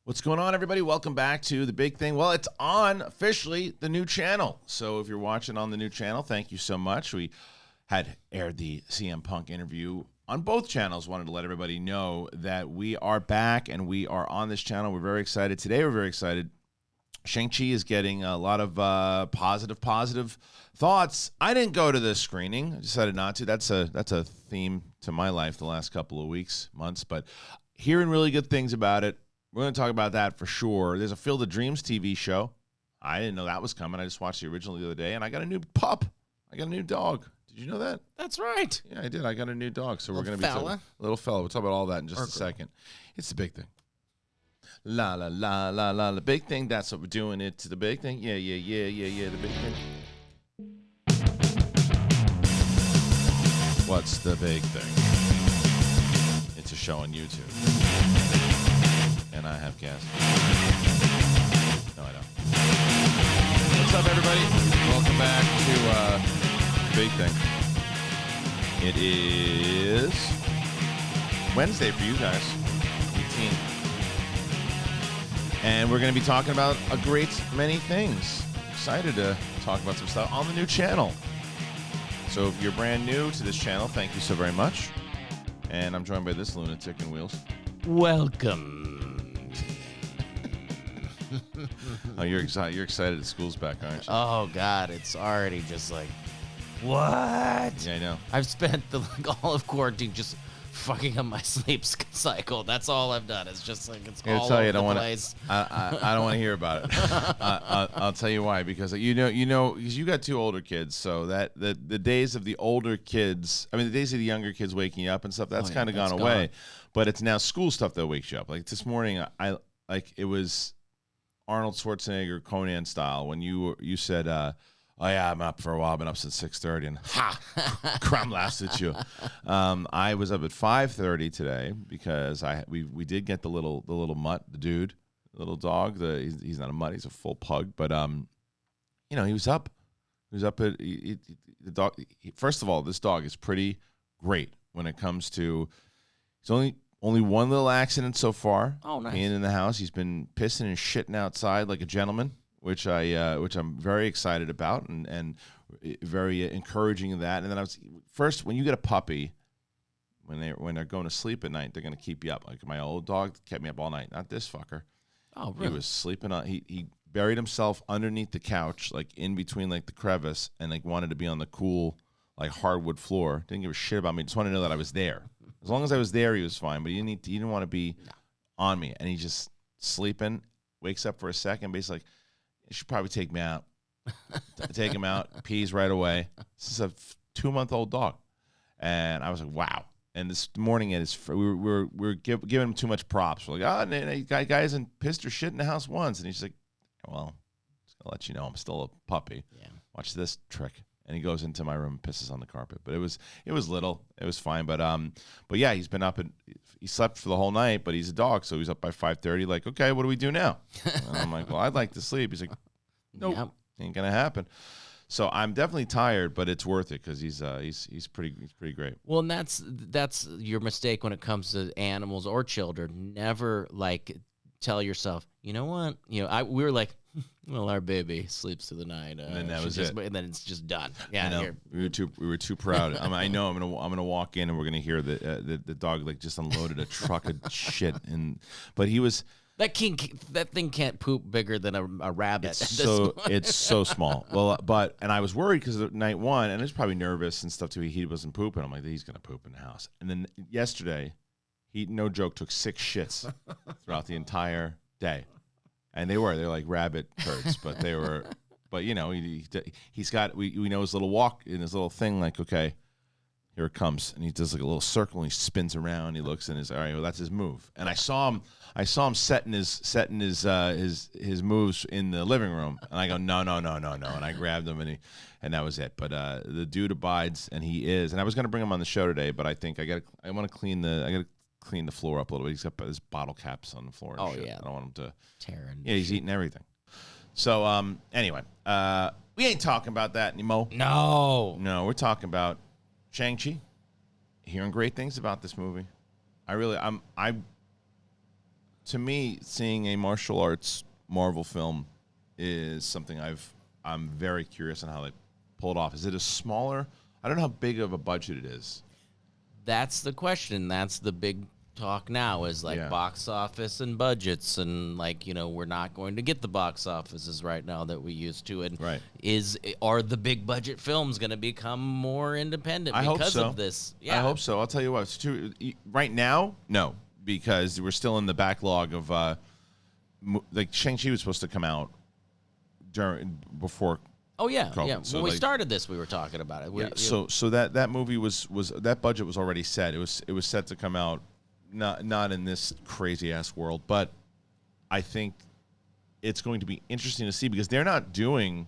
What's going on, everybody? Welcome back to The Big Thing. Well, it's on officially the new channel. So if you're watching on the new channel, thank you so much. We had aired the CM Punk interview on both channels. Wanted to let everybody know that we are back and we are on this channel. We're very excited. Today, we're very excited. Shang Chi is getting a lot of positive thoughts. I didn't go to the screening. I decided not to. That's a theme to my life the last couple of weeks, months. But hearing really good things about it. We're going to talk about that for sure. There's a Field of Dreams TV show. I didn't know that was coming. I just watched the original the other day, and I got a new pup. I got a new dog. Did you know that? That's right. Yeah, I did. I got a new dog. So we're going to be fella. Little fella. We'll talk about all that in just a second. It's the big thing. La la la la la. The big thing. That's what we're doing. It's the big thing. Yeah. The big thing. What's the big thing? It's a show on YouTube. And I have guests. No, I don't. What's up, everybody? Welcome back to The Big Thing. It is Wednesday for you guys, 18. And we're going to be talking about a great many things. Excited to talk about some stuff on the new channel. So if you're brand new to this channel, thank you so very much. And I'm joined by this lunatic in wheels. Welcome. Oh, you're excited. You're excited that school's back, aren't you? Oh, God. It's already just like, what? Yeah, I know. I've spent all of quarantine just fucking up my sleep cycle. That's all I've done. It's just like, it's all over the place. I don't want to hear about it. I'll tell you why. Because because you got two older kids, so that the days of the older kids, the days of the younger kids waking you up and stuff, that's kind of gone away. But it's now school stuff that wakes you up. Like this morning, it was Arnold Schwarzenegger, Conan style, when you said, "Oh yeah, I'm up for a while. I've been up since 6:30," and crumb lasted at you. I was up at 5:30 today because we did get the little mutt, the dude, the little dog. He's not a mutt, he's a full pug, but he was up. He was up at the dog. First of all, this dog is pretty great when it comes to. He's only one little accident so far. Oh, nice. Being in the house, he's been pissing and shitting outside like a gentleman, which I'm very excited about and very encouraging of that. And then when you get a puppy, when they're going to sleep at night, they're going to keep you up. Like my old dog kept me up all night. Not this fucker. Oh, really? He was sleeping on. He buried himself underneath the couch, like in between like the crevice, and like wanted to be on the cool like hardwood floor. Didn't give a shit about me. Just wanted to know that I was there. As long as I was there, he was fine. But he didn't want to be on me. And he's just sleeping, wakes up for a second, but he's like, you should probably take me out. Take him out, pees right away. This is a 2-month-old dog. And I was like, wow. And this morning, we were giving him too much props. We're like, guy hasn't pissed or shit in the house once. And he's like, well, I'm just going to let you know I'm still a puppy. Yeah. Watch this trick. And he goes into my room and pisses on the carpet. But it was little. It was fine. But yeah, he's been up and he slept for the whole night, but he's a dog, so he's up by 5:30, like, okay, what do we do now? And I'm like, well, I'd like to sleep. He's like, nope, ain't gonna happen. So I'm definitely tired, but it's worth it because he's pretty great. Well, and that's your mistake when it comes to animals or children. Never tell yourself, you know what? We were like, well, our baby sleeps through the night, and then that was it. And then it's just done. Yeah, we were too proud. I know I'm gonna walk in and we're gonna hear the dog like just unloaded a truck of shit, but he was. That thing can't poop bigger than a rabbit. It's so small. Well, and I was worried because of night one, and I was probably nervous and stuff too. He wasn't pooping. I'm like, he's gonna poop in the house. And then yesterday, he, no joke, took 6 shits throughout the entire day. And they're like rabbit turds, but they were, he's got, we know his little walk in his little thing, like, okay, here it comes. And he does like a little circle and he spins around. He looks and all right, well, that's his move. And I saw him setting his moves in the living room. And I go, no. And I grabbed him and that was it. But the dude abides and he is, and I was going to bring him on the show today, but I think I want to clean the floor up a little bit. He's got his bottle caps on the floor. And shit. Yeah. I don't want him to tear. Yeah, he's eating everything. So anyway, we ain't talking about that anymore. No, we're talking about Shang Chi. Hearing great things about this movie. to me, seeing a martial arts Marvel film is something I'm very curious on how they pull it off. Is it a smaller? I don't know how big of a budget it is. That's the question. That's the big talk now is like box office and budgets and like, we're not going to get the box offices right now that we used to. And are the big budget films going to become more independent because of this? Yeah. I hope so. I'll tell you what. It's true. Right now, no, because we're still in the backlog of like Shang Chi was supposed to come out before. Oh yeah, COVID. yeah. So when we started this, we were talking about it. So that movie was that budget was already set. It was set to come out, not in this crazy ass world, but I think it's going to be interesting to see because they're not doing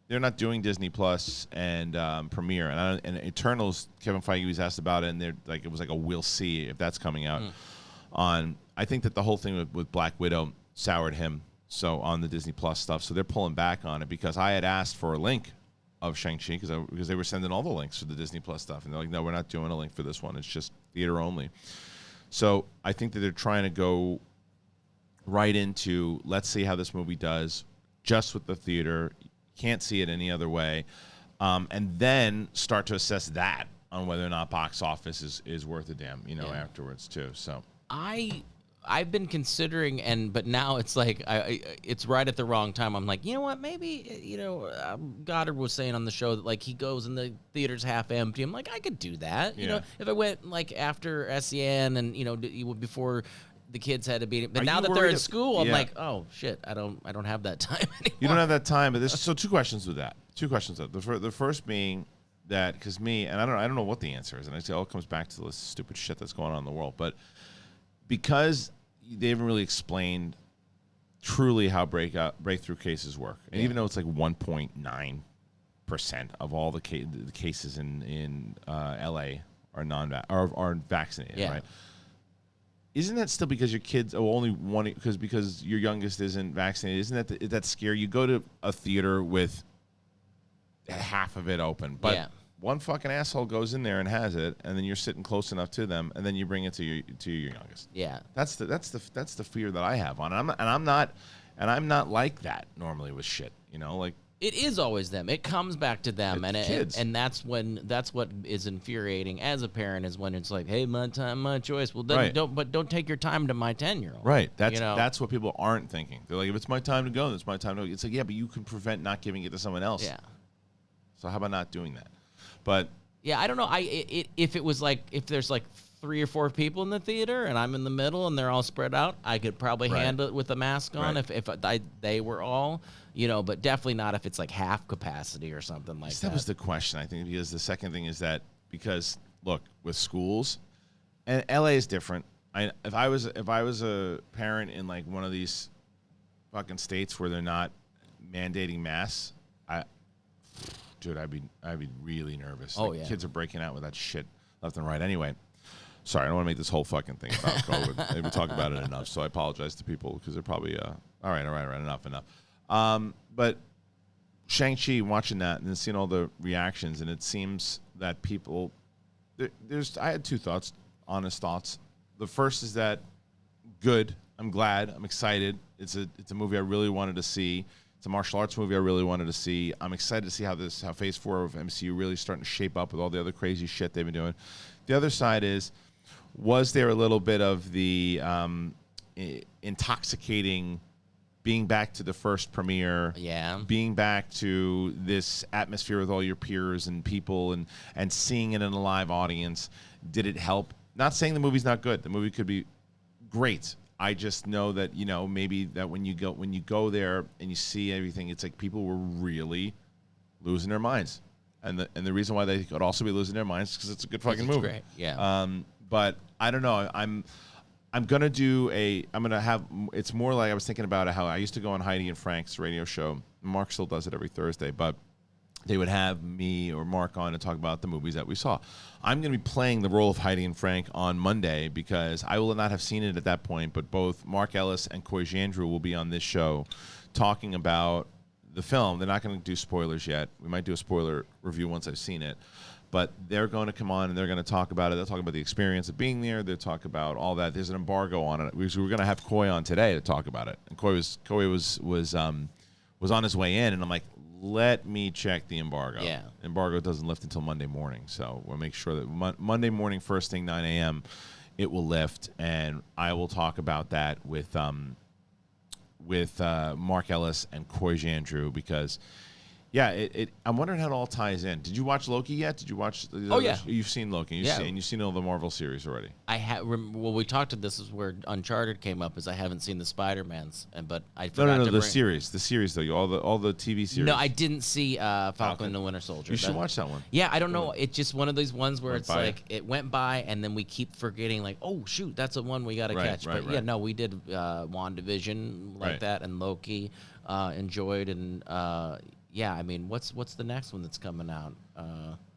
Disney Plus and Premiere and Eternals. Kevin Feige was asked about it, and they're like it was like a we'll see if that's coming out. I think that the whole thing with Black Widow soured him. So on the Disney Plus stuff, so they're pulling back on it because I had asked for a link of Shang-Chi because they were sending all the links for the Disney Plus stuff, and they're like, no, we're not doing a link for this one. It's just theater only. So I think that they're trying to go right into let's see how this movie does just with the theater. Can't see it any other way, and then start to assess that on whether or not box office is worth a damn, afterwards too. So I've been considering, but now it's like it's right at the wrong time. I'm like, you know what? Maybe Goddard was saying on the show that like he goes and the theater's half empty. I'm like, I could do that. You know, if I went like after SEN and before the kids had to be. But now that they're in school, I'm like, oh shit, I don't have that time anymore. You don't have that time. But there's so two questions with that. The first being that because me and I don't know what the answer is, and it all comes back to this stupid shit that's going on in the world, but. Because they haven't really explained truly how breakthrough cases work, and even though it's like 1.9% of all the cases in LA are vaccinated, right? Isn't that still because your kids only one because your youngest isn't vaccinated? Isn't that scary? You go to a theater with half of it open, but. One fucking asshole goes in there and has it, and then you're sitting close enough to them, and then you bring it to your youngest. Yeah, that's the fear that I have on it. I'm not like that normally with shit. Like it is always them. It comes back to them, and that's what is infuriating as a parent is when it's like, hey, my time, my choice. Well, then don't take your time to my 10-year-old. Right. That's what people aren't thinking. They're like, if it's my time to go, then it's my time to go. It's like, yeah, but you can prevent not giving it to someone else. Yeah. So how about not doing that? But yeah, I don't know. If it was like if there's like 3 or 4 people in the theater and I'm in the middle and they're all spread out, I could probably handle it with a mask on if they were all, but definitely not if it's like half capacity or something like that. That was the question, I think, because the second thing is that look, with schools, and LA is different. If I was a parent in like one of these fucking states where they're not mandating masks, dude, I'd be really nervous. Oh, yeah. Kids are breaking out with that shit left and right. Anyway, sorry, I don't want to make this whole fucking thing about COVID. Maybe talk about it enough, so I apologize to people because they're probably, all right, enough. But Shang-Chi, watching that and then seeing all the reactions, and it seems that people, I had 2 thoughts, honest thoughts. The first is that, good, I'm glad, I'm excited. It's a movie I really wanted to see. It's a martial arts movie I really wanted to see. I'm excited to see how Phase 4 of MCU really starting to shape up with all the other crazy shit they've been doing. The other side is, was there a little bit of the intoxicating being back to the first premiere, being back to this atmosphere with all your peers and people and seeing it in a live audience? Did it help? Not saying the movie's not good. The movie could be great. I just know that, maybe that when you go there and you see everything, it's like people were really losing their minds. And the reason why they could also be losing their minds is because it's a good fucking movie. Great. Yeah. But I don't know. I'm gonna have. It's more like I was thinking about how I used to go on Heidi and Frank's radio show. Mark still does it every Thursday, but they would have me or Mark on to talk about the movies that we saw. I'm going to be playing the role of Heidi and Frank on Monday because I will not have seen it at that point, but both Mark Ellis and Coy Jandreau will be on this show talking about the film. They're not going to do spoilers yet. We might do a spoiler review once I've seen it. But they're going to come on and they're going to talk about it. They'll talk about the experience of being there. They'll talk about all that. There's an embargo on it. We were going to have Coy on today to talk about it. And Coy was on his way in, and I'm like, let me check the embargo. Yeah. Embargo doesn't lift until Monday morning, so we'll make sure that Monday morning, first thing, 9 a.m., it will lift, and I will talk about that with Mark Ellis and Coy Jandrew because. Yeah, I'm wondering how it all ties in. Did you watch Loki yet? Did you watch? Yeah. You've seen Loki. You've seen all the Marvel series already. I have. Well, we talked to this is where Uncharted came up. Is I haven't seen the Spider-Mans, but I forgot No, to the series though. All the TV series. No, I didn't see Falcon and the Winter Soldier. You should watch that one. Yeah, I don't know. It's just one of these ones where it's like it. it went by, and then we keep forgetting. Like, oh shoot, that's the one we got to catch. But yeah, no, we did WandaVision like that, and Loki enjoyed, and yeah, I mean, what's the next one that's coming out?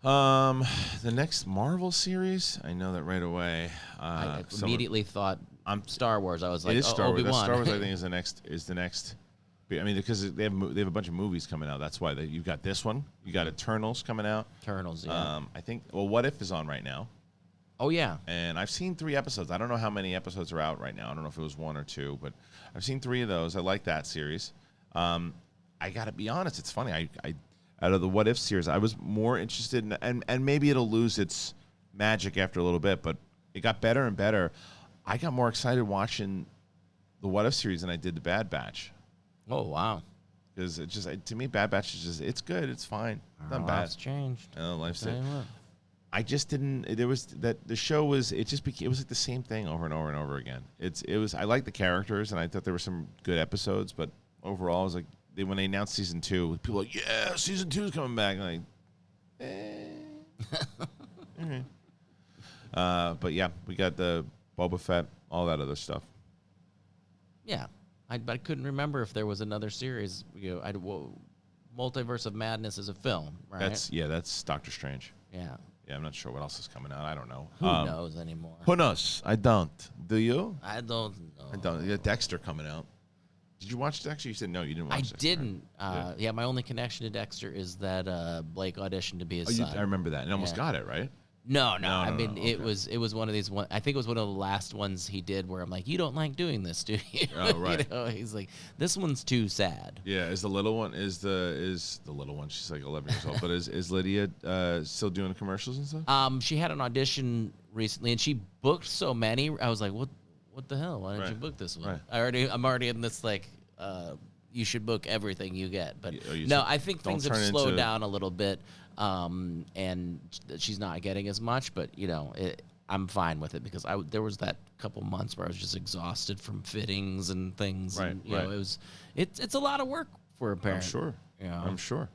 The next Marvel series. I know that right away. I immediately thought Star Wars. I was like, it is Star Wars. Obi-Wan. Star Wars, I think, is the next. I mean, because they have a bunch of movies coming out. That's why you've got this one. You got Eternals coming out. Eternals, yeah. I think. Well, What If is on right now. Oh yeah. And I've seen 3 episodes. I don't know how many episodes are out right now. I don't know if it was 1 or 2, but I've seen 3 of those. I like that series. I gotta be honest, it's funny. I out of the What If series, I was more interested in, and maybe it'll lose its magic after a little bit, but it got better and better. I got more excited watching the What If series than I did the Bad Batch. Oh wow. Because it just to me, Bad Batch is just it's good, it's fine, it's not bad. Life's changed. Life's changed. I just didn't. There was that the show was. It just became. It was like the same thing over and over and over again. It was. I liked the characters, and I thought there were some good episodes, but overall, I was like. When they announced season 2, people were like, yeah, season 2 is coming back. I'm like, but yeah, we got the Boba Fett, all that other stuff. Yeah, but I couldn't remember if there was another series. Multiverse of Madness is a film, right? That's Doctor Strange. Yeah. Yeah, I'm not sure what else is coming out. I don't know. Who knows anymore? Who knows? I don't. Do you? I don't know. I don't. Yeah, Dexter coming out. Did you watch Dexter? You said no, you didn't watch Dexter. I didn't. Yeah, my only connection to Dexter is that Blake auditioned to be his son. I remember that. And almost got it, right? No. I mean, it was one of these. I think it was one of the last ones he did where I'm like, you don't like doing this, do you? Oh, right. He's like, this one's too sad. Yeah. Is the little one? Is the little one? She's like 11 years old. But is Lydia still doing commercials and stuff? She had an audition recently, and she booked so many. I was like, what the hell? Why didn't you book this one? Right. I'm already in this like. You should book everything you get, but no, I think things have slowed down a little bit, and she's not getting as much. But I'm fine with it because there was that couple months where I was just exhausted from fittings and things. Right, and, it's a lot of work for a parent. I'm sure. Yeah, I'm sure.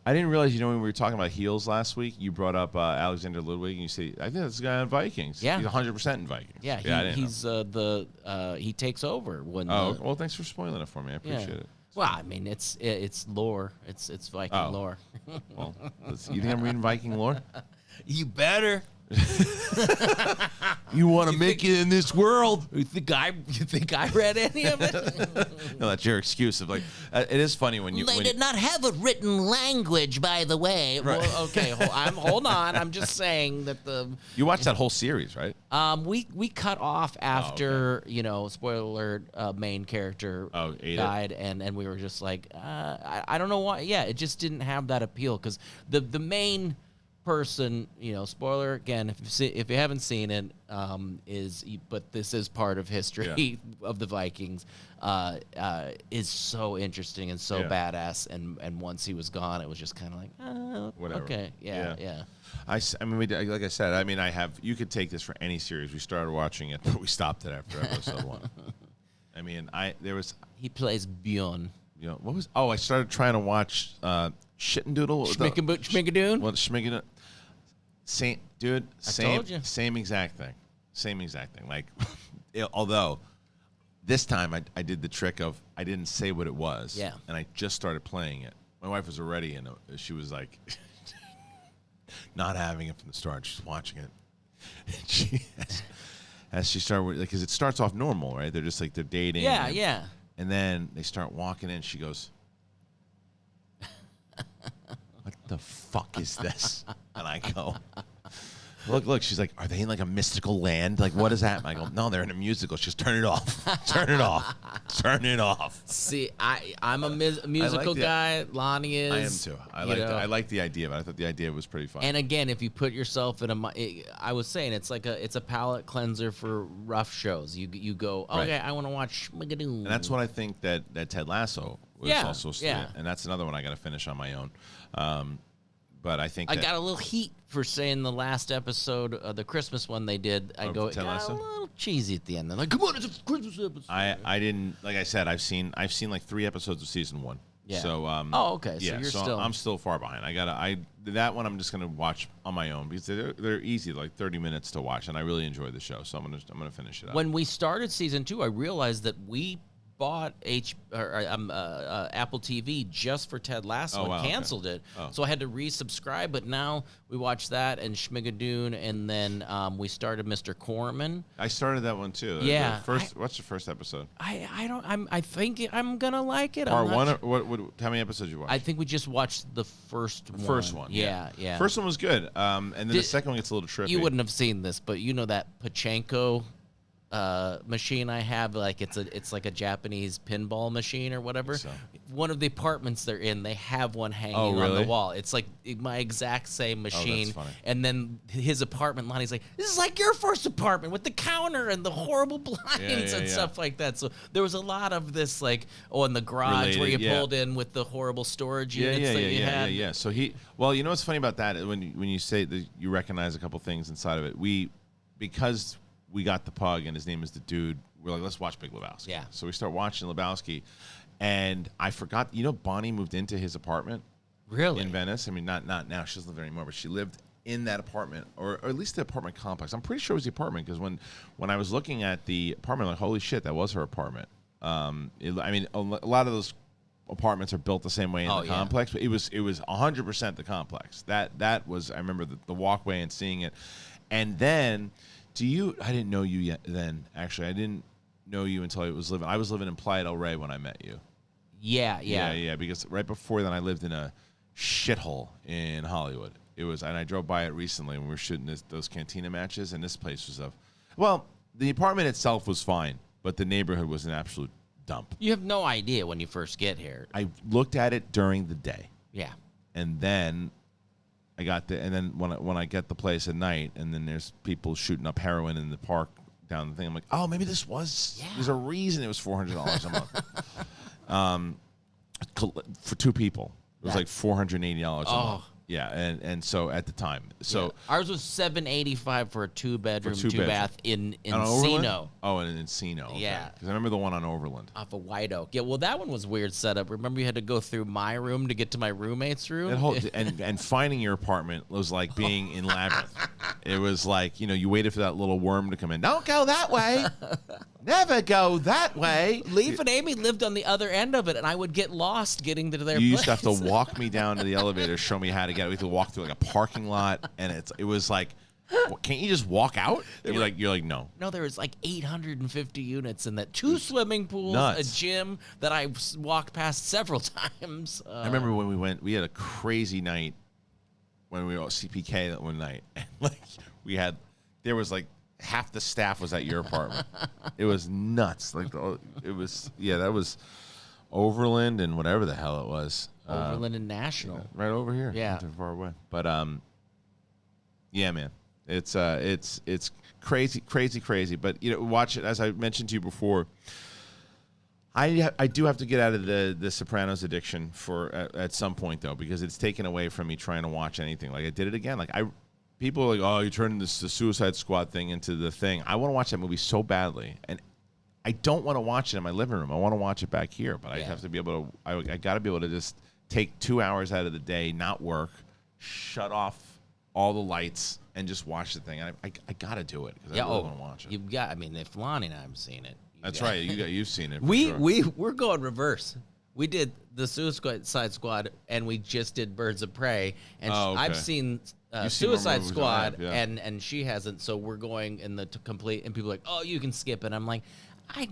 I didn't realize, when we were talking about HEELZ last week, you brought up Alexander Ludwig, and you say, I think that's the guy on Vikings. Yeah. He's 100% in Vikings. Yeah, he's he takes over when. Well, thanks for spoiling it for me. I appreciate it. Well, I mean, it's lore. It's Viking lore. Well, you think I'm reading Viking lore? You better. You want to make it in this world? You think I read any of it? No, that's your excuse of like. It is funny when you. They did not have a written language, by the way. Right. Well, okay, hold on. I'm just saying that the. You watched that whole series, right? We cut off after spoiler alert, main character died, and we were just like, I don't know why. Yeah, it just didn't have that appeal because the main person, spoiler again, if you haven't seen it, but this is part of history of the Vikings, is so interesting and so badass, and once he was gone, it was just kind of like, whatever. Okay, yeah. I mean, like I said, I mean, you could take this for any series. We started watching it, but we stopped it after episode 1. I mean, he plays Bjorn. What was? Oh, I started trying to watch Shittendoodle. Schmigadoon? Well, Schmigadoon. Same exact thing. Same exact thing. Like, although this time I did the trick of I didn't say what it was. Yeah. And I just started playing it. My wife was already in it. She was like, not having it from the start. She's watching it. And as she started, because it starts off normal, right? They're just like, they're dating. Yeah. And then they start walking in. She goes, what the fuck is this? And I go, look. She's like, are they in like a mystical land? Like, what is that? And I go, no, they're in a musical. She's turn it off. Turn it off. Turn it off. See, I'm a musical guy. Lonnie is. I am too. I like the idea, but I thought the idea was pretty fun. And again, if you put yourself in I was saying it's a palate cleanser for rough shows. You go, okay, I want to watch Schmigadoon. And that's what I think that Ted Lasso was also. Yeah. And that's another one I got to finish on my own. But I think I got a little heat for saying the last episode, the Christmas one they did. I go, it got a little cheesy at the end. They're like, come on, it's a Christmas episode. I didn't, like I said, I've seen like 3 episodes of season 1. Yeah. So okay. So yeah, you're still. I'm still far behind. That one I'm just gonna watch on my own because they're easy, like 30 minutes to watch, and I really enjoy the show. So I'm gonna finish it up. When we started season 2, I realized that we bought Apple TV just for Ted Lasso and canceled it. Oh. So I had to resubscribe, but now we watch that and Schmigadoon, and then we started Mr. Corman. I started that one too. Yeah. What's the first episode? I think I'm gonna like it. Part 1. How many episodes you watched? I think we just watched the first one. First one. Yeah. First one was good. And then the second one gets a little trippy. You wouldn't have seen this, but you know that Pachinko machine I have, like it's like a Japanese pinball machine or whatever. So. One of the apartments they're in, they have one hanging on the wall. It's like my exact same machine. That's funny. And then his apartment, Lonnie's like, this is like your first apartment with the counter and the horrible blinds and stuff like that. So there was a lot of this, like, in the garage where you pulled in with the horrible storage units that you had. Yeah. So you know what's funny about that, when you say that you recognize a couple things inside of it, because we got the pug and his name is the dude, we're like, let's watch Big Lebowski. Yeah. So we start watching Lebowski, and I forgot, Bonnie moved into his apartment. Really? In Venice. I mean, not now, she doesn't live there anymore, but she lived in that apartment, or at least the apartment complex. I'm pretty sure it was the apartment, because when I was looking at the apartment, I'm like, holy shit, that was her apartment. A lot of those apartments are built the same way in the complex, but it was 100% the complex. That was, I remember the walkway and seeing it. And then I didn't know you yet then, actually. I didn't know you until I was living in Playa del Rey when I met you. Yeah, because right before then I lived in a shithole in Hollywood. And I drove by it recently when we were shooting those Cantina matches, and this place was the apartment itself was fine, but the neighborhood was an absolute dump. You have no idea when you first get here. I looked at it during the day. Yeah. And then and then when I get the place at night, and then there's people shooting up heroin in the park down the thing, I'm like, oh, maybe there's a reason it was $400 a month. For 2 people, it was like $480 a month. Yeah, and so at the time, ours was $785 for a 2-bedroom, 2-bath in Encino. Oh, in Encino. Okay. Yeah, because I remember the one on Overland off of White Oak. Yeah, well, that one was weird setup. Remember, you had to go through my room to get to my roommate's room. And finding your apartment was like being in Labyrinth. It was like, you waited for that little worm to come in. Don't go that way. Never go that way. Leaf and Amy lived on the other end of it, and I would get lost getting to their place. You used to have to walk me down to the elevator, show me how to get it. We had to walk through like a parking lot, and it was like, can't you just walk out? You're like, no. No, there was like 850 units in that. 2 swimming pools, nuts. A gym that I walked past several times. I remember when we went, we had a crazy night when we were at CPK that one night. And there was like, half the staff was at your apartment. It was nuts. That was Overland and whatever the hell it was. Overland and National. Right over here. Yeah. Not too far away. But yeah, man. It's crazy. But watch it, as I mentioned to you before. I do have to get out of the Sopranos addiction at some point though, because it's taken away from me trying to watch anything. Like I did it again. People are like, oh, you turned the Suicide Squad thing into the thing. I want to watch that movie so badly, and I don't want to watch it in my living room. I want to watch it back here, but I have to be able to. I got to be able to just take 2 hours out of the day, not work, shut off all the lights, and just watch the thing. And I got to do it because I really want to watch it. You've got. I mean, if Lonnie and I have seen it, that's right. You've seen it. We're going reverse. We did the Suicide Squad, and we just did Birds of Prey, and I've seen. Suicide Squad, and she hasn't, so we're going in the complete, and people are like, oh, you can skip it. I'm like, I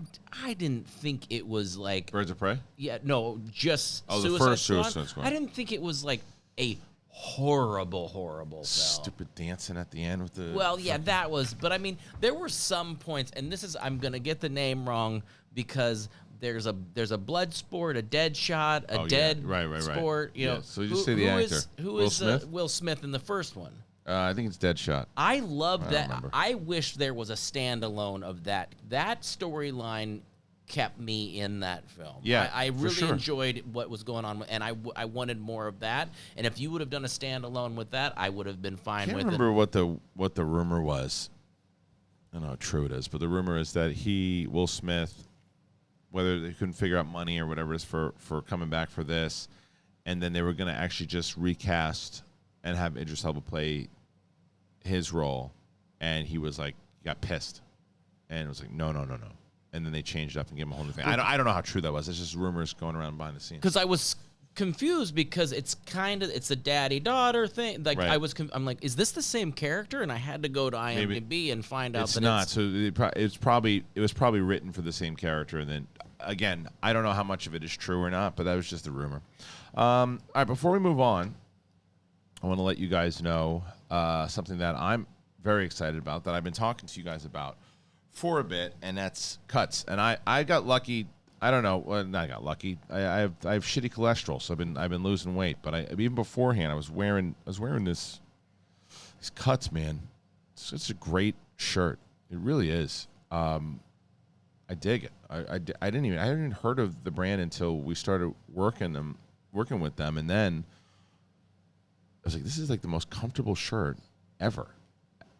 didn't think it was like Birds of Prey. Yeah, no, just the first Suicide Squad. I didn't think it was like a horrible film. Stupid dancing at the end with the. Well, yeah, that was. But I mean, there were some points, and this is I'm gonna get the name wrong because there's a blood sport, a dead shot, a dead sport. You know, so you just say the actor. Who Will is Smith? Will Smith in the first one? I think it's Deadshot. I love that. Remember. I wish there was a standalone of that. That storyline kept me in that film. Yeah, I for really sure. enjoyed what was going on, and I wanted more of that. And if you would have done a standalone with that, I would have been fine I can't with remember it. what the rumor was. I don't know how true it is, but the rumor is that Will Smith, whether they couldn't figure out money or whatever it is for coming back for this, and then they were going to actually just recast and have Idris Elba play his role, and he was like, got pissed, and it was like, no. And then they changed up and gave him a whole new thing. I don't know how true that was. It's just rumors going around behind the scenes. Because I was confused because it's a daddy-daughter thing. Like Right. I'm like, is this the same character? And I had to go to IMDb and find out It's that not. So it was probably written for the same character. And then again, I don't know how much of it is true or not, but that was just a rumor. All right, before we move on, I want to let you guys know something that I'm very excited about that I've been talking to you guys about for a bit, and that's cuts. And I got lucky. I don't know. Well, I got lucky. I have shitty cholesterol, so I've been losing weight. But even beforehand, I was wearing these cuts, man. It's such a great shirt. It really is. I dig it. I hadn't even heard of the brand until we started working with them, and then I was like, this is like the most comfortable shirt ever.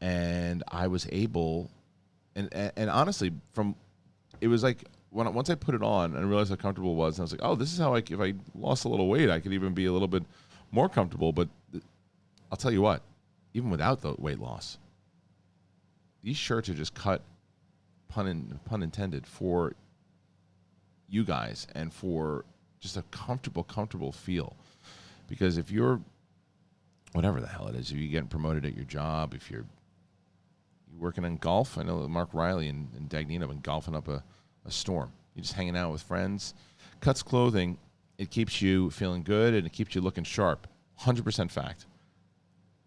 And I was able, and honestly, it was like once I put it on and realized how comfortable it was, and I was like, oh, this is how if I lost a little weight, I could even be a little bit more comfortable. But I'll tell you what, even without the weight loss, these shirts are just cut, pun intended, for you guys and for just a comfortable feel. Because if you're, whatever the hell it is, if you're getting promoted at your job, if you're working in golf, I know that Mark Riley and Dagnino have been golfing up a storm. You're just hanging out with friends. Cuts clothing, it keeps you feeling good and it keeps you looking sharp. 100% fact.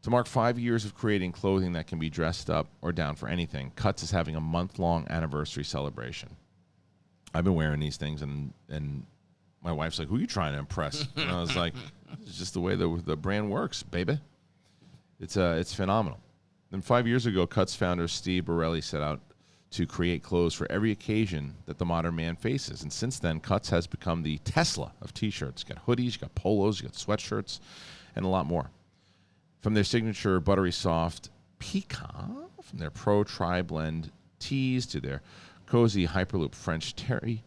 To mark 5 years of creating clothing that can be dressed up or down for anything, Cuts is having a month-long anniversary celebration. I've been wearing these things, and my wife's like, who are you trying to impress? And I was like, it's just the way the brand works, baby. It's phenomenal. Then 5 years ago, Cuts founder Steve Borelli set out to create clothes for every occasion that the modern man faces. And since then, Cuts has become the Tesla of T-shirts. You got hoodies, you got polos, you got sweatshirts, and a lot more. From their signature buttery soft Peacock, from their pro tri-blend tees to their cozy hyperloop French terry,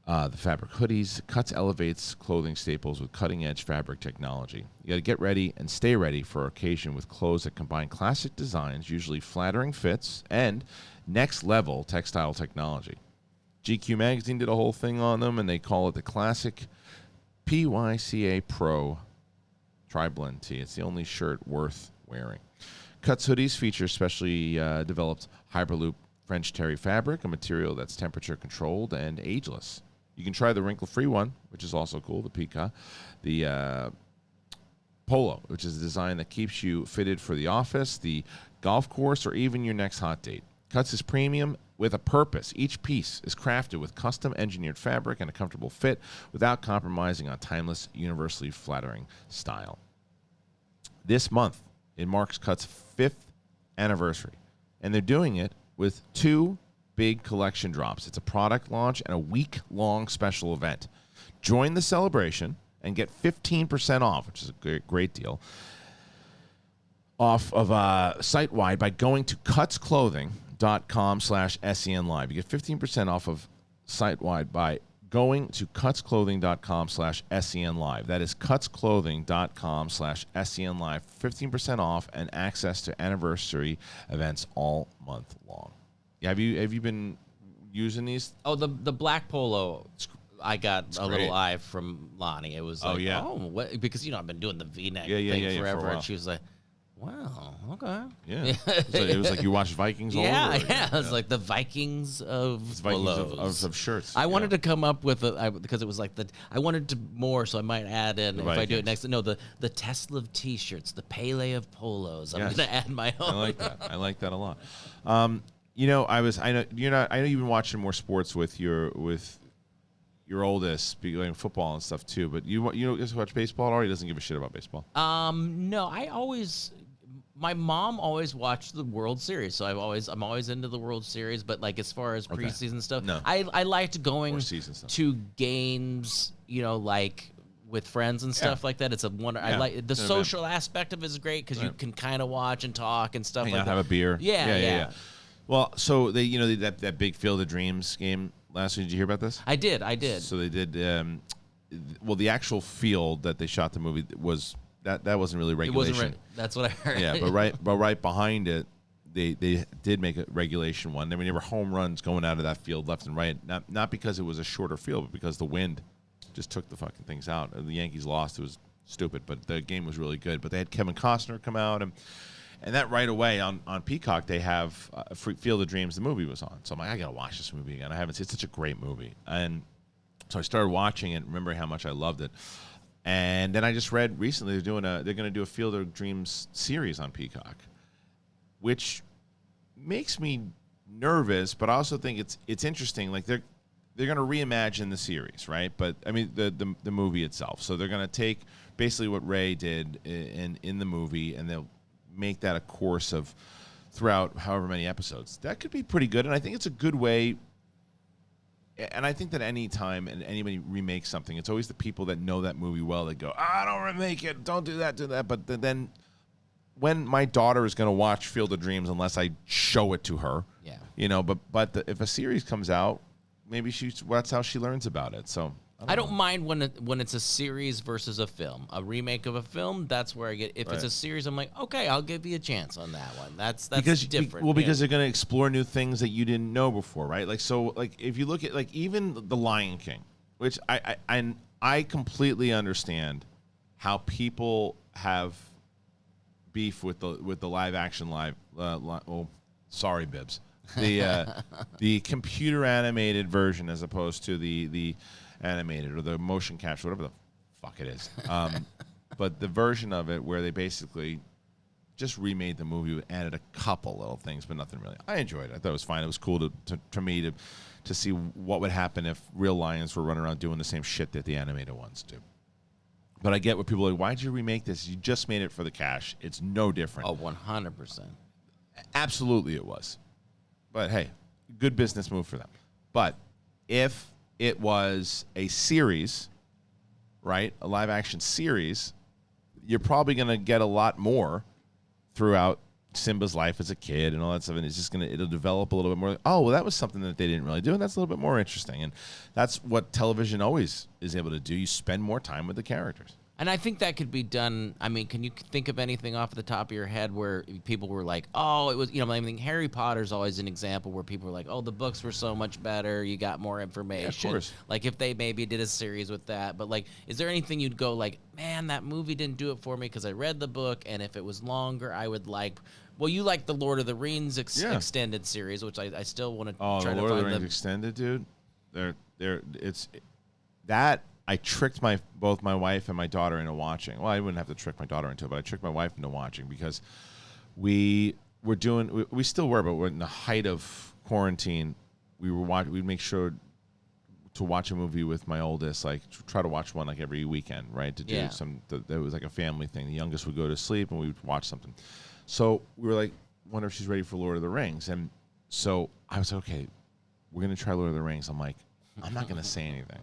the fabric hoodies, Cuts elevates clothing staples with cutting-edge fabric technology. You got to get ready and stay ready for occasion with clothes that combine classic designs, usually flattering fits, and next-level textile technology. GQ Magazine did a whole thing on them, and they call it the classic PYCA Pro Tri-Blend Tee. It's the only shirt worth wearing. Cuts hoodies feature specially developed Hyperloop French terry fabric, a material that's temperature-controlled and ageless. You can try the wrinkle-free one, which is also cool, the Peacock. The Polo, which is a design that keeps you fitted for the office, the golf course, or even your next hot date. Cuts is premium with a purpose. Each piece is crafted with custom-engineered fabric and a comfortable fit without compromising on timeless, universally flattering style. This month, it marks Cuts' 5th anniversary, and they're doing it with 2 big collection drops. It's a product launch and a week-long special event. Join the celebration and get 15% off, which is a great deal, off of site-wide by going to cutsclothing.com/SENLive. You get 15% off of site-wide by going to cutsclothing.com/SENLive. That is cutsclothing.com/SENLive. 15% off and access to anniversary events all month long. Yeah, have you been using these? Oh, the black polo. I got a little eye from Lonnie. It was like, yeah. what? Because I've been doing the V-neck Yeah, thing forever, for a while. and she was like, Wow. Okay. Yeah. So it was like you watched Vikings all Yeah, over again. yeah. It's like the Vikings of Vikings of shirts. I wanted to come up with because it was like I wanted to more, so I might add in if I do it next. No, the Tesla of T-shirts, the Pele of polos. I'm gonna add my own. I like that. I like that a lot. I know you're not. I know you've been watching more sports with your oldest, playing football and stuff too. But you just watch baseball, or he doesn't give a shit about baseball. No, my mom always watched the World Series, so I'm always into the World Series. But like as far as preseason stuff, no. I liked going to games, like with friends and stuff like that. It's a wonder. I like the social aspect of it is great because you can kind of watch and talk and stuff. Have a beer. Yeah. Well, so they that big Field of Dreams game last week. Did you hear about this? I did. So they did. The actual field that they shot the movie was. That wasn't really regulation. It wasn't that's what I heard. Yeah, but right behind it, they did make a regulation one. I mean, there were home runs going out of that field left and right. Not because it was a shorter field, but because the wind just took the fucking things out. And the Yankees lost. It was stupid, but the game was really good. But they had Kevin Costner come out, and that right away on Peacock they have Field of Dreams. The movie was on, so I'm like, I gotta watch this movie again. I haven't seen. It's such a great movie, and so I started watching it. Remember how much I loved it. And then I just read recently they're going to do a Field of Dreams series on Peacock, which makes me nervous, but I also think it's interesting. Like they're going to reimagine the series, right? But I mean the movie itself. So they're going to take basically what Ray did in the movie, and they'll make that a course of throughout however many episodes. That could be pretty good, and I think it's a good way. And I think that any time and anybody remakes something, it's always the people that know that movie well that go, don't remake it, don't do that. But then when my daughter is going to watch Field of Dreams, unless I show it to her, if a series comes out, maybe that's how she learns about it. So I don't mind when it's a series versus a film. A remake of a film, that's where I get. If it's a series, I'm like, okay, I'll give you a chance on that one. That's different. Because they're going to explore new things that you didn't know before, right? Like if you look at even The Lion King, which I completely understand how people have beef with the live action sorry, Bibbs, the computer animated version as opposed to the animated or the motion capture, whatever the fuck it is. But the version of it where they basically just remade the movie, added a couple little things, but nothing really. I enjoyed it. I thought it was fine. It was cool to me to see what would happen if real lions were running around doing the same shit that the animated ones do. But I get what people are like, why'd you remake this? You just made it for the cash. It's no different. Oh, 100%. Absolutely it was. But hey, good business move for them. But if it was a series, right? A live action series, you're probably going to get a lot more throughout Simba's life as a kid and all that stuff. And it's just it'll develop a little bit more. Oh, well, that was something that they didn't really do. And that's a little bit more interesting. And that's what television always is able to do. You spend more time with the characters. And I think that could be done. I mean, can you think of anything off the top of your head where people were like, oh, it was, I think Harry Potter's always an example where people were like, oh, the books were so much better. You got more information. Yeah, of course. Like if they maybe did a series with that. But like, is there anything you'd go like, man, that movie didn't do it for me because I read the book. And if it was longer, I would like, well, you like the Lord of the Rings extended series, which I still want to try to find. Oh, the Lord of the Rings extended, dude. It's that. I tricked both my wife and my daughter into watching. Well, I wouldn't have to trick my daughter into it, but I tricked my wife into watching because we still were, but we're in the height of quarantine. We'd make sure to watch a movie with my oldest, like try to watch one like every weekend, right? To do that was like a family thing. The youngest would go to sleep and we would watch something. So we were like, wonder if she's ready for Lord of the Rings. And so I was like, okay, we're going to try Lord of the Rings. I'm like, I'm not going to say anything.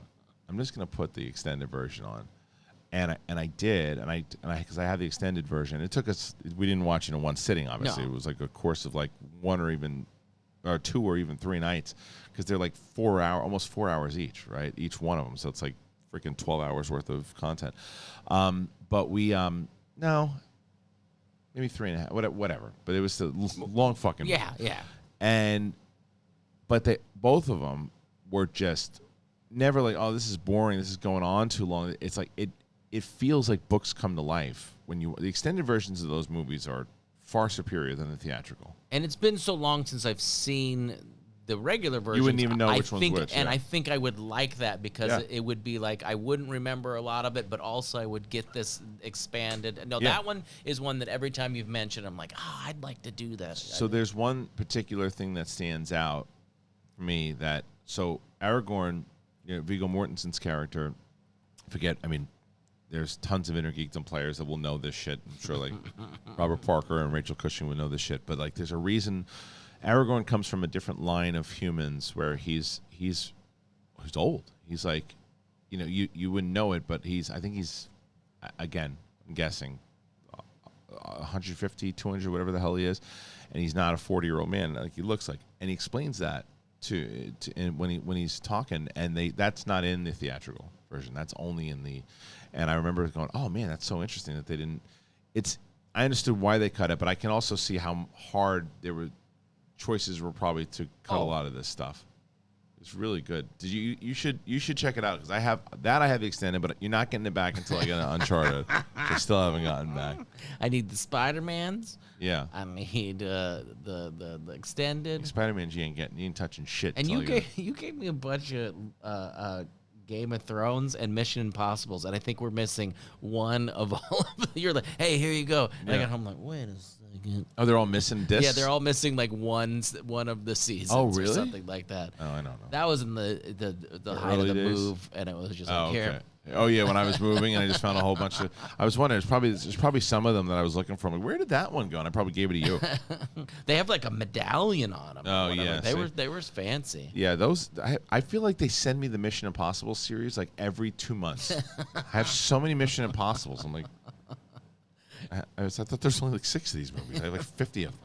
I'm just going to put the extended version on. And I did, and because I had the extended version. It took us, we didn't watch it in one sitting, obviously. No. It was like a course of like 1 or 2 or even 3 nights, because they're like almost 4 hours each, right? Each one of them. So it's like freaking 12 hours worth of content. But we, no, maybe 3.5, whatever. But it was a long fucking movie. Yeah. But both of them were just never like, oh, this is boring, this is going on too long. It's like it feels like books come to life when the extended versions of those movies are far superior than the theatrical. And it's been so long since I've seen the regular version. You wouldn't even know which one's which. And I think I would like that because it would be like I wouldn't remember a lot of it, but also I would get this expanded. No, that one is one that every time you've mentioned, I'm like, I'd like to do that. So there's one particular thing that stands out for me so Aragorn, Viggo Mortensen's character, there's tons of Inner Geekdom players that will know this shit. I'm sure like Robert Parker and Rachel Cushing would know this shit, but like there's a reason Aragorn comes from a different line of humans where he's old. He's like, you wouldn't know it, but I think he's, again, I'm guessing, 150, 200, whatever the hell he is, and he's not a 40-year-old man like he looks like. And he explains that to when he's talking, and that's not in the theatrical version. That's only in the. And I remember going, oh man, that's so interesting that they didn't. I understood why they cut it, but I can also see how hard choices were probably to cut a lot of this stuff. It's really good. You should check it out because I have the extended, but you're not getting it back until I get an Uncharted. I still haven't gotten back. I need the Spider-Mans. Yeah. I need the extended. Spider-Man, you ain't touching shit. And you gave me a bunch of Game of Thrones and Mission Impossibles, and I think we're missing one of all of them. You're like, hey, here you go. And I got home like, wait a second. Oh, they're all missing discs? Yeah, they're all missing like one of the seasons. Oh, really? Or something like that. Oh, I don't know. That was in the height of the move, and it was just like, here. Oh yeah, when I was moving and I just found a whole bunch of. I was wondering, there's probably some of them that I was looking for. I'm like, where did that one go? And I probably gave it to you. They have like a medallion on them. Oh yeah, they were fancy. Yeah, those. I feel like they send me the Mission Impossible series like every 2 months. I have so many Mission Impossibles. I'm like, I thought there's only like 6 of these movies. I have like 50 of them.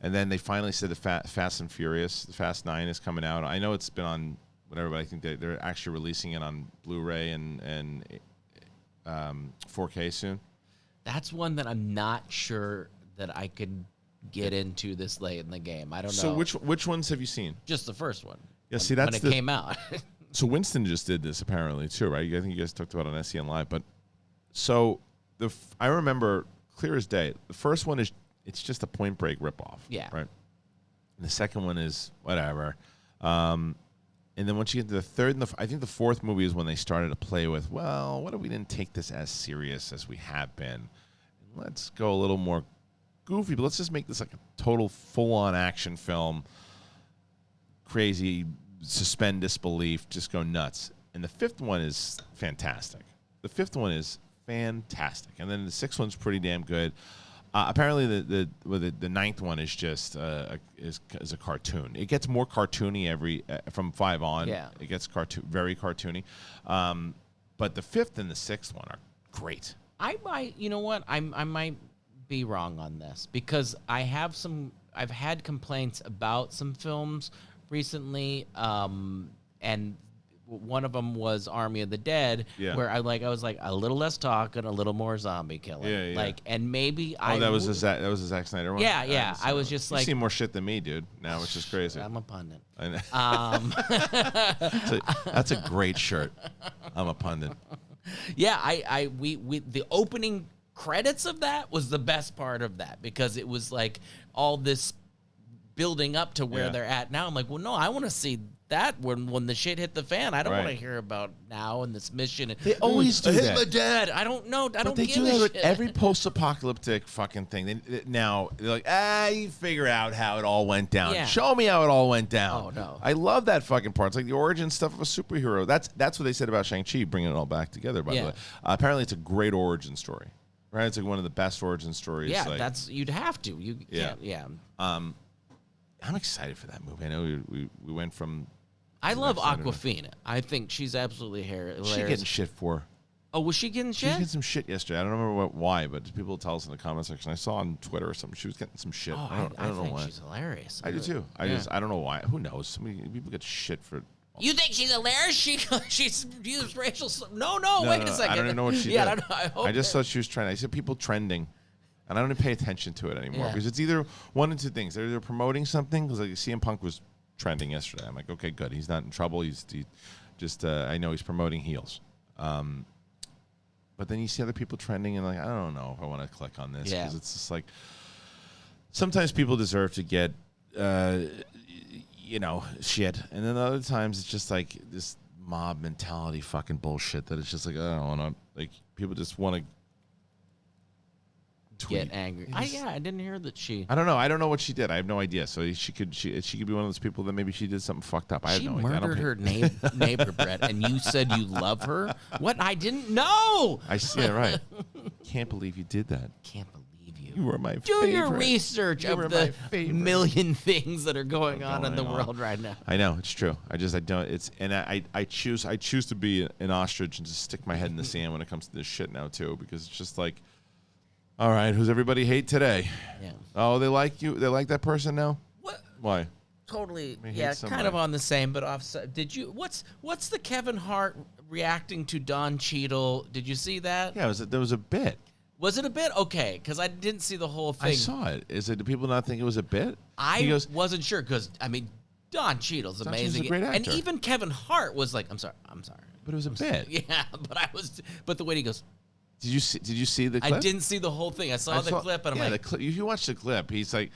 And then they finally said the Fast and Furious, the Fast 9 is coming out. I know it's been on. Whatever, but I think they're actually releasing it on Blu-ray and 4K soon. That's one that I'm not sure that I could get into this late in the game. I don't know. So which ones have you seen? Just the first one. Yeah, see that's when it came out. So Winston just did this apparently too, right? I think you guys talked about it on SEN Live, but so I remember clear as day. The first one it's just a Point Break ripoff. Yeah. Right. And the second one is whatever. And then once you get to the third and I think the fourth movie is when they started to play with, well, what if we didn't take this as serious as we have been? Let's go a little more goofy, but let's just make this like a total full-on action film. Crazy, suspend disbelief, just go nuts. And the fifth one is fantastic. And then the sixth one's pretty damn good. Apparently, the ninth one is just is a cartoon. It gets more cartoony from 5 on. Yeah, it gets very cartoony. But the fifth and the sixth one are great. I might, you know what? I might be wrong on this because I've had complaints about some films recently, and one of them was Army of the Dead, where I was like a little less talk and a little more zombie killing. Yeah. Like, and maybe that was a Zack Snyder one. Yeah. I was just like, you see more shit than me, dude. Now it's just crazy. I'm a pundit. I know. That's a great shirt. I'm a pundit. Yeah, we the opening credits of that was the best part of that because it was like all this building up to where they're at now. I'm like, well, no, I want to see that when the shit hit the fan. I don't want to hear about now and this mission. They always do that. Hit my dad. I don't know. I don't they give do a that with shit. every post-apocalyptic fucking thing. Now they're like, you figure out how it all went down. Yeah. Show me how it all went down. Oh no, I love that fucking part. It's like the origin stuff of a superhero. That's what they said about Shang-Chi, bringing it all back together. By the way, apparently it's a great origin story. Right? It's like one of the best origin stories. Yeah, like, you'd have to. You can't. Yeah. I'm excited for that movie. I know we went from. I love Awkwafina. I think she's absolutely hilarious. She getting shit for. Oh, was she getting shit? She was getting some shit yesterday. I don't remember why, but people tell us in the comment section. I saw on Twitter or something. She was getting some shit. Oh, I don't know think why. She's hilarious. I do too. I don't know why. Who knows? So many people get shit for. You think she's hilarious? She's used racial. No, wait a second. I don't even know what she did. I just thought she was trending. I see people trending. And I don't even pay attention to it anymore because it's either one of two things. They're either promoting something because like CM Punk was trending yesterday. I'm like, okay, good. He's not in trouble. He just I know he's promoting HEELZ. but then you see other people trending, and like, I don't know if I want to click on this because it's just like sometimes people deserve to get shit, and then other times it's just like this mob mentality fucking bullshit that it's just like, I don't want to, like, people just want to get angry. I didn't hear that she. I don't know. I don't know what she did. I have no idea. So she could be one of those people that maybe she did something fucked up. I have no idea. She murdered her neighbor, Brett, and you said you love her? What? I didn't know. I see it, right. Can't believe you did that. Can't believe you. You were my Do favorite. your research of the million things that are going on in the world right now. I know, it's true. I don't. It's and I choose to be an ostrich and just stick my head in the sand when it comes to this shit now too, because it's just like, all right, who's everybody hate today? Yeah. Oh, they like you. They like that person now. What? Why? Totally. Yeah, kind of on the same, but offset. Did you? What's the Kevin Hart reacting to Don Cheadle? Did you see that? Yeah, there was a bit. Was it a bit? Okay, because I didn't see the whole thing. I saw it. Do people not think it was a bit? I wasn't sure because Don Cheadle's amazing, Cheadle's a great actor. and even Kevin Hart was like, "I'm sorry." But it was a bit. Yeah, but the way he goes. Did you see the clip? I didn't see the whole thing. I saw the clip, and I'm like, the clip. If you watch the clip, he's like,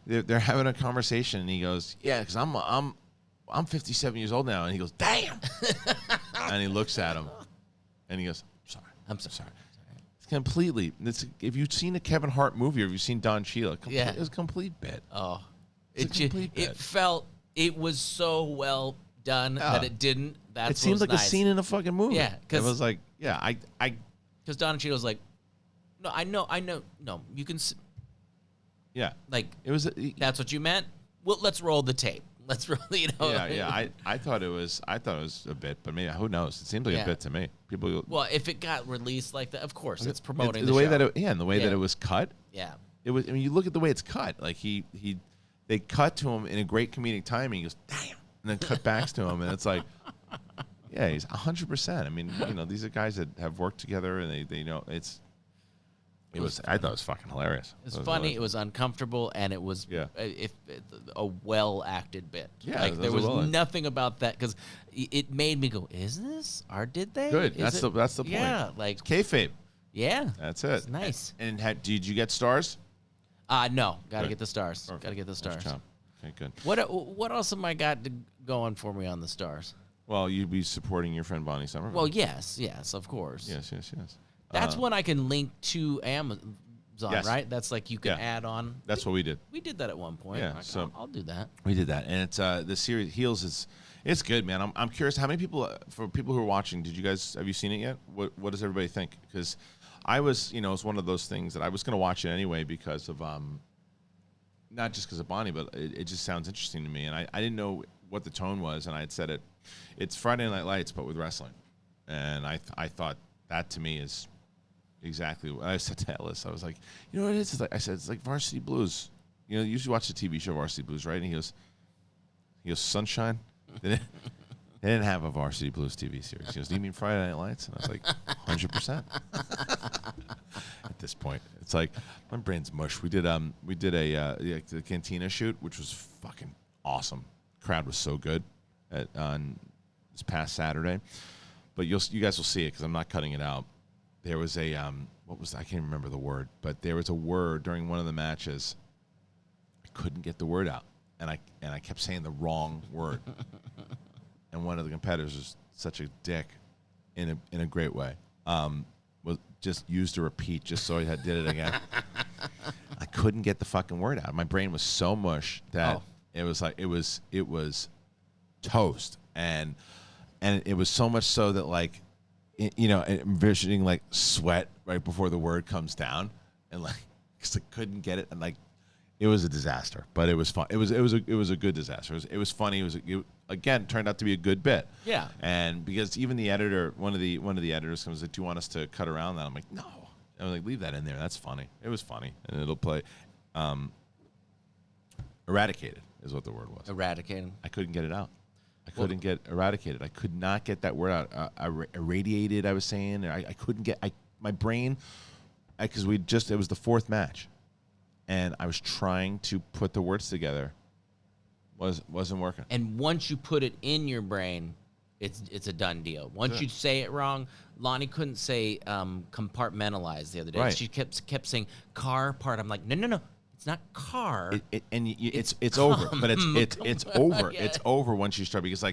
they're having a conversation, and he goes, "Yeah, because I'm 57 years old now," and he goes, "Damn," and he looks at him, and he goes, "I'm sorry." It's completely. If you've seen a Kevin Hart movie or if you've seen Don Cheadle, it was a complete bit. Oh, it felt it was so well done that it didn't. It seemed like a scene in a fucking movie. Yeah, it was like, I. Because Don Cheadle's like, no, I know, no, you can. Yeah, like it was. That's what you meant. Well, let's roll the tape. Let's roll. Yeah. I thought it was a bit, but maybe who knows? It seemed like a bit to me. People. Well, if it got released like that, of course, it's promoting the way show. And the way that it was cut. Yeah. It was. I mean, you look at the way it's cut. Like they cut to him in a great comedic timing. He goes, "Damn," and then cut back to him, and it's like. Yeah, he's 100%. I mean, these are guys that have worked together, and they know it's. It was. I thought it was fucking hilarious. It was funny. Hilarious. It was uncomfortable, and it was a well acted bit. Yeah, like there was nothing about that because it made me go, "Is this or did they?" Good. That's the point. Yeah, like it's kayfabe. Yeah, that's it. It's nice. And did you get stars? No. Got to get the stars. Got to get the stars. Okay, good. What else am I got going for me on the stars? Well, you'd be supporting your friend Bonnie Somerville. Well, yes, of course. Yes. That's when I can link to Amazon, right? That's like you can add on. That's what we did. We did that at one point. Yeah, so I'll do that. We did that, and it's the series HEELZ it's good, man. I'm curious how many people for people who are watching. Have you seen it yet? What does everybody think? Because I was, it's one of those things that I was going to watch it anyway because of not just because of Bonnie, but it just sounds interesting to me, and I didn't know what the tone was, and I had said it's Friday Night Lights but with wrestling, and I thought that to me is exactly what I said to Ellis. I was like, you know what it is? It's like, I said it's like Varsity Blues. You usually watch the TV show Varsity Blues, right? And he goes, Sunshine. They didn't have a Varsity Blues TV series. He goes, do you mean Friday Night Lights? And I was like, 100%. At this point, it's like my brain's mush. We did a the Cantina shoot, which was fucking awesome. Crowd was so good on this past Saturday, but you guys will see it because I'm not cutting it out. There was I can't remember the word, but there was a word during one of the matches. I couldn't get the word out, and I kept saying the wrong word. And one of the competitors was such a dick, in a great way. Was just used to repeat just so he did it again. I couldn't get the fucking word out. My brain was so mush that it was like it was toast, and it was so much so that like, envisioning like sweat right before the word comes down, and like because I couldn't get it, and like it was a disaster, but it was fun. It was a good disaster. It was funny. It again turned out to be a good bit. Yeah. And because even the editor, one of the editors comes like, "Do you want us to cut around that?" I'm like, "No." I was like, "Leave that in there. That's funny." It was funny, and it'll play. Eradicated is what the word was. Eradicated. I couldn't get it out. I couldn't get eradicated. I could not get that word out. Irradiated, I was saying. I couldn't get my brain, because it was the fourth match, and I was trying to put the words together. Wasn't working. And once you put it in your brain, it's a done deal. Once you say it wrong, Lonnie couldn't say compartmentalize the other day. Right. She kept saying car part. I'm like, no, it's not car. It's over, but it's over. Yeah. It's over once you start because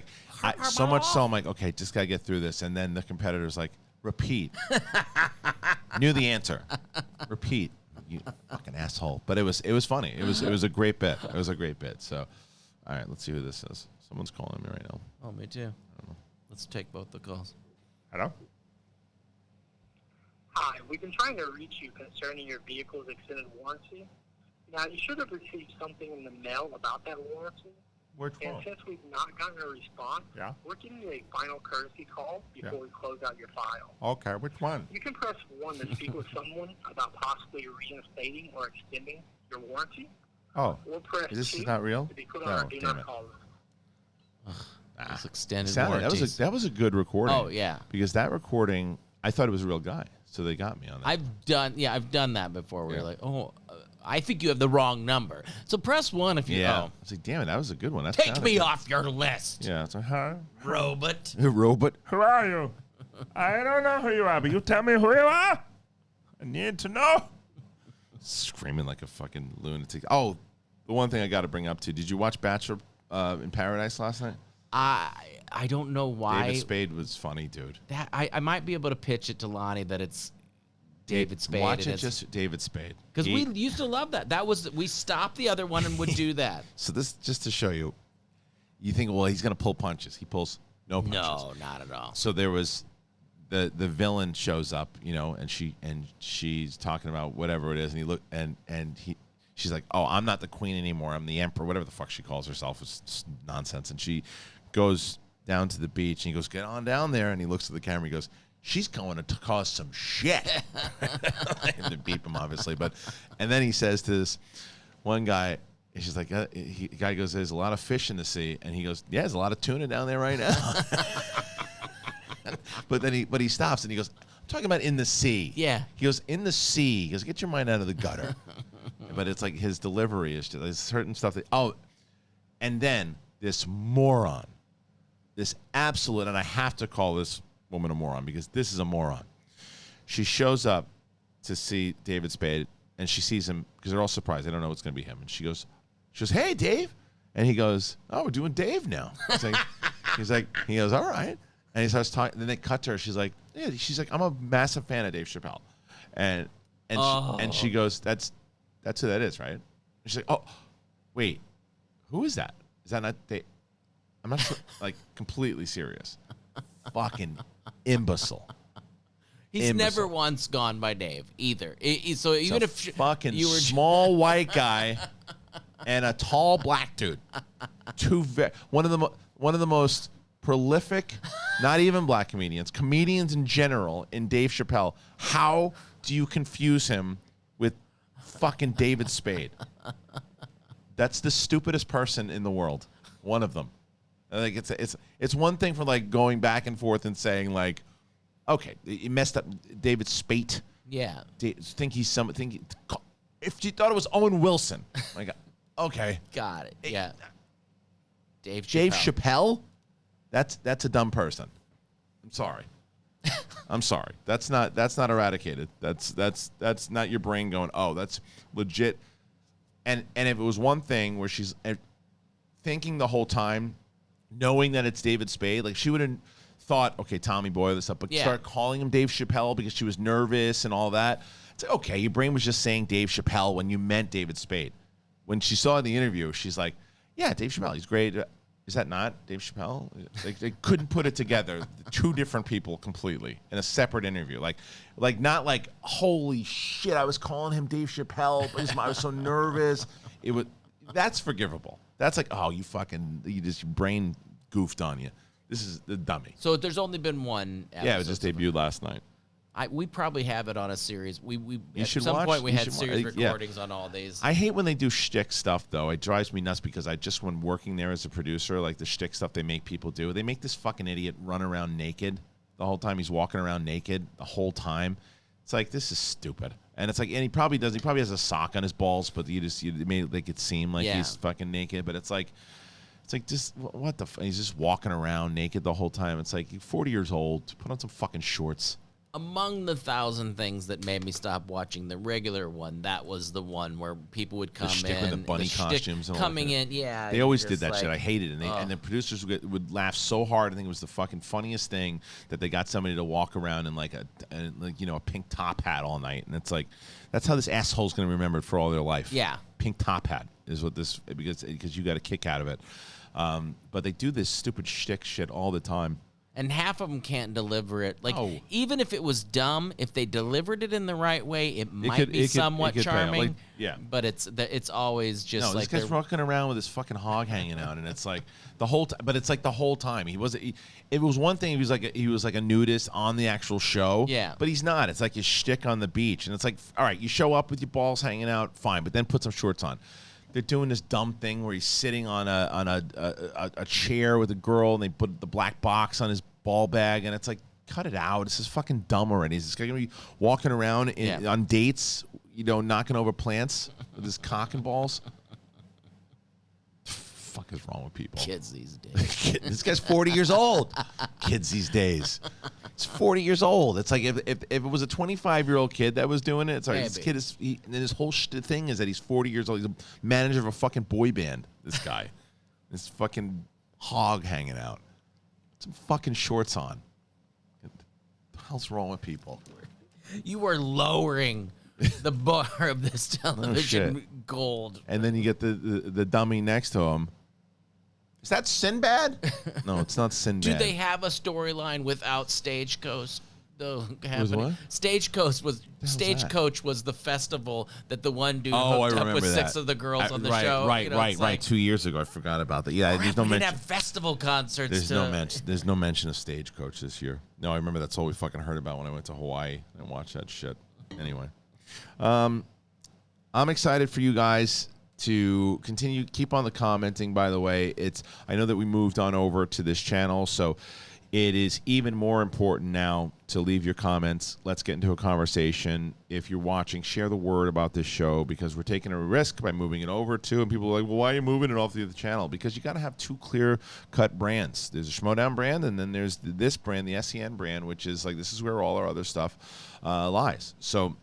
so much so I'm like, okay, just gotta get through this, and then the competitor's like, repeat. Knew the answer. Repeat. You fucking asshole. But it was funny. It was a great bit. It was a great bit. So, all right, let's see who this is. Someone's calling me right now. Oh, me too. Let's take both the calls. Hello? Hi, we've been trying to reach you concerning your vehicle's extended warranty. Now, you should have received something in the mail about that warranty. Which and one? since we've not gotten a response, we're giving you a final courtesy call before we close out your file. Okay, which one? You can press 1 to speak with someone about possibly reinstating or extending your warranty. Oh, Or press this 2 is not real? to be put on our do not call list. It's extended warranties. That was a good recording. Oh, yeah. Because that recording, I thought it was a real guy, so they got me on that. I've done that before. Where you're like, I think you have the wrong number. So press 1 if you. Yeah. I was like, damn it, that was a good one. Take me off your list. Yeah. It's like, huh? Robot. Robot. Who are you? I don't know who you are, but you tell me who you are. I need to know. Screaming like a fucking lunatic. Oh, the one thing I got to bring up to. Did you watch Bachelor in Paradise last night? I don't know why. David Spade was funny, dude. That I might be able to pitch it to Lonnie that it's David Spade. Watch it, just David Spade. Because we used to love that. We stopped the other one and would do that. So this just to show you, you think, well, he's gonna pull punches. He pulls no punches. No, not at all. So there was the villain shows up, and she's talking about whatever it is, and she's like, oh, I'm not the queen anymore. I'm the emperor, whatever the fuck she calls herself. It's just nonsense. And she goes down to the beach, and he goes, get on down there. And he looks at the camera. He goes, she's going to cause some shit. And to beep him, obviously. And then he says to this one guy, and she's like, the guy goes, there's a lot of fish in the sea. And he goes, yeah, there's a lot of tuna down there right now. But he stops, and he goes, I'm talking about in the sea. Yeah. He goes, in the sea. He goes, get your mind out of the gutter. But it's like his delivery is just, there's certain stuff that, and then this moron, this absolute, and I have to call this woman a moron because this is a moron. She shows up to see David Spade, and she sees him because they're all surprised. They don't know it's going to be him. And she goes, hey, Dave. And he goes, oh, we're doing Dave now. He goes, all right. And he starts talking. Then they cut to her. She's like, I'm a massive fan of Dave Chappelle. And she goes, that's who that is, right? And she's like, oh, wait, who is that? Is that not Dave? I'm not sure, like, completely serious. Fucking imbecile. He's never once gone by Dave either. So even if fucking you were small white guy and a tall black dude, one of the most prolific, not even black comedians in general, in Dave Chappelle. How do you confuse him with fucking David Spade? That's the stupidest person in the world. One of them. Like it's one thing for like going back and forth and saying like, okay, you messed up David Spate. Yeah. Think he's something. If you thought it was Owen Wilson, like, okay, got it. Yeah. Dave Chappelle. That's a dumb person. I'm sorry. I'm sorry. That's not eradicated. That's not your brain going, oh, that's legit. And if it was one thing where she's thinking the whole time, knowing that it's David Spade, like she would have thought, okay, Tommy Boy, this stuff, but start calling him Dave Chappelle because she was nervous and all that. It's like, okay, your brain was just saying Dave Chappelle when you meant David Spade. When she saw the interview, she's like, yeah, Dave Chappelle, he's great. Is that not Dave Chappelle? They couldn't put it together. Two different people completely in a separate interview. Like not like, holy shit, I was calling him Dave Chappelle, but I was so nervous. That's forgivable. That's like, oh, your brain goofed on you. This is the dummy. So there's only been one episode. Yeah, it just debuted last night. We probably have it on a series. We at some point we had series recordings on all these. I hate when they do shtick stuff though. It drives me nuts because when working there as a producer, like the shtick stuff they make people do. They make this fucking idiot run around naked the whole time. He's walking around naked the whole time. It's like, this is stupid. And it's like, and he probably has a sock on his balls, but you make it seem like he's fucking naked. But it's like It's like, just what the? He's just walking around naked the whole time. It's like, you're 40 years old. Put on some fucking shorts. Among the 1,000 things that made me stop watching the regular one, that was the one where people would come in. With the bunny costumes and all coming that. In, yeah. They always did that shit. I hated it. And the producers would laugh so hard. I think it was the fucking funniest thing that they got somebody to walk around in like a pink top hat all night. And it's like, that's how this asshole's going to remember it for all their life. Yeah. Pink top hat is what this, because you got a kick out of it. But they do this stupid shtick shit all the time. And half of them can't deliver it. Like, Oh. even if it was dumb, if they delivered it in the right way, it might be somewhat charming. like, yeah. But it's always just No, like this guy's walking around with his fucking hog hanging out, and it's like the whole. But it's like the whole time it was one thing. He was like a nudist on the actual show. Yeah. But he's not. It's like his shtick on the beach, and it's like, all right, you show up with your balls hanging out, fine, but then put some shorts on. They're doing this dumb thing where he's sitting on a chair with a girl, and they put the black box on his ball bag, and it's like, cut it out. This is fucking dumb already. Is this guy gonna be walking around on dates, knocking over plants with his cock and balls? Fuck is wrong with people? kids these days. This guy's 40 years old. Kids these days. He's 40 years old. It's like if it was a 25-year-old kid that was doing it, it's like, this kid is, and his whole thing is that he's 40 years old. He's a manager of a fucking boy band, this guy. This fucking hog hanging out. Some fucking shorts on. What the hell's wrong with people? You are lowering the bar of this television gold. And then you get the dummy next to him. Is that Sinbad? No, it's not Sinbad. Do they have a storyline without Stagecoach? Though happening. what? Stagecoach was the festival that the one dude hooked up with 6 of the girls on the show. Right. 2 years ago, I forgot about that. Yeah, there's no we mention. didn't have festival concerts. There's no mention of Stagecoach this year. No, I remember that's all we fucking heard about when I went to Hawaii and watched that shit. Anyway, I'm excited for you guys to continue. Keep on the commenting, by the way. I know that we moved on over to this channel, so it is even more important now to leave your comments. Let's get into a conversation. If you're watching, share the word about this show, because we're taking a risk by moving it over to, and people are like, well, why are you moving it off the other channel? Because you got to have 2 clear-cut brands. There's a Schmodown brand, and then there's this brand, the SEN brand, which is like, this is where all our other stuff lies. So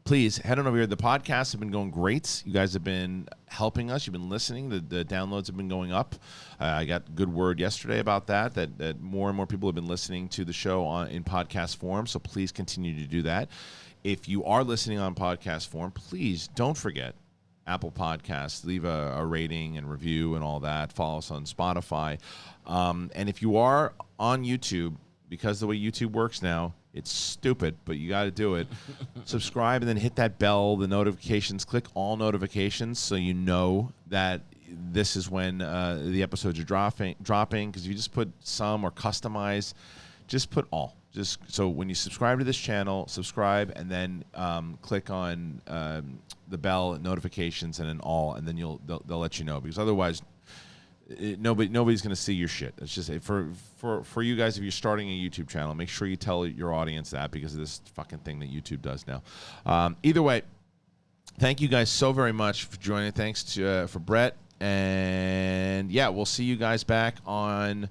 please head on over here. The podcasts have been going great. You guys have been helping us. You've been listening. The downloads have been going up. I got good word yesterday about that more and more people have been listening to the show in podcast form. So please continue to do that. If you are listening on podcast form, please don't forget Apple Podcasts. Leave a rating and review and all that. Follow us on Spotify. And if you are on YouTube, because the way YouTube works now, it's stupid, but you got to do it. Subscribe and then hit that bell, the notifications. Click all notifications so you know that this is when the episodes are dropping. Because if you just put some or customize, just put all. Just so when you subscribe to this channel, subscribe and then click on the bell notifications and then all, and then they'll let you know. Because otherwise, nobody's gonna see your shit. It's just for you guys. If you're starting a YouTube channel, make sure you tell your audience that, because of this fucking thing that YouTube does now. Either way, thank you guys so very much for joining. Thanks for Brett, and yeah, we'll see you guys back on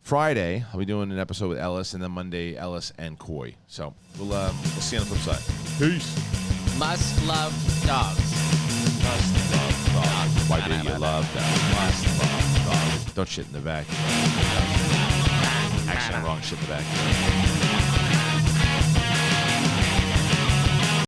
Friday. I'll be doing an episode with Ellis, and then Monday Ellis and Coy. So we'll see you on the flip side. Peace. Must love dogs. Must love dogs. Why do you love dogs? Must love dogs. Don't shit in the back. Actually, I'm wrong. Shit in the back.